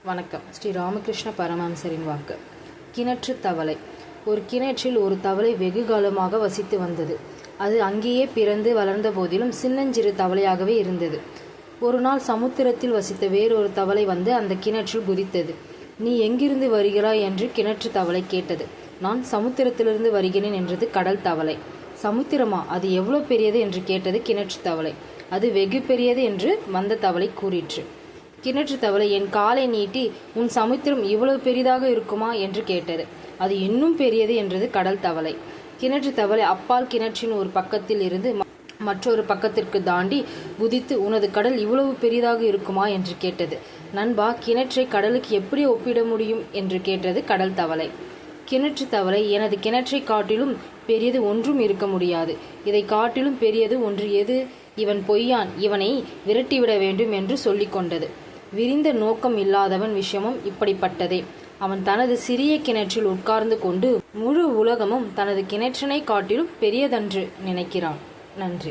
வணக்கம். ஸ்ரீ ராமகிருஷ்ண பரமஹம்சரின் வாக்கு. கிணற்று தவளை. ஒரு கிணற்றில் ஒரு தவளை வெகு காலமாக வசித்து வந்தது. அது அங்கேயே பிறந்து வளர்ந்த போதிலும் சின்னஞ்சிறு தவளையாகவே இருந்தது. ஒரு நாள் சமுத்திரத்தில் வசித்த வேறொரு தவளை வந்து அந்த கிணற்றில் குதித்தது. நீ எங்கிருந்து வருகிறாய் என்று கிணற்று தவளை கேட்டது. நான் சமுத்திரத்திலிருந்து வருகிறேன் என்றது கடல் தவளை. சமுத்திரமா, அது எவ்வளவு பெரியது என்று கேட்டது கிணற்று தவளை. அது வெகு பெரியது என்று வந்த தவளை கூறிற்று. கிணற்று தவளை, என் காலை நீட்டி உன் சமுத்திரம் இவ்வளவு பெரிதாக இருக்குமா என்று கேட்டது. அது இன்னும் பெரியது என்றது கடல் தவளை. கிணற்று தவளை அப்பால் கிணற்றின் ஒரு பக்கத்தில் இருந்து மற்றொரு பக்கத்திற்கு தாண்டி குதித்து, உனது கடல் இவ்வளவு பெரிதாக இருக்குமா என்று கேட்டது. நண்பா, கிணற்றை கடலுக்கு எப்படி ஒப்பிட முடியும் என்று கேட்டது கடல் தவளை. கிணற்று தவளை, எனது கிணற்றை காட்டிலும் பெரியது ஒன்றும் இருக்க முடியாது. இதை காட்டிலும் பெரியது ஒன்று எது? இவன் பொய்யான், இவனை விரட்டிவிட வேண்டும் என்று சொல்லிக் கொண்டது. விரிந்த நோக்கம் இல்லாதவன் விஷயமும் இப்படிப்பட்டதே. அவன் தனது சிறிய கிணற்றில் உட்கார்ந்து கொண்டு முழு உலகமும் தனது கிணற்றினை காட்டிலும் பெரியதென்று நினைக்கிறான். நன்றி.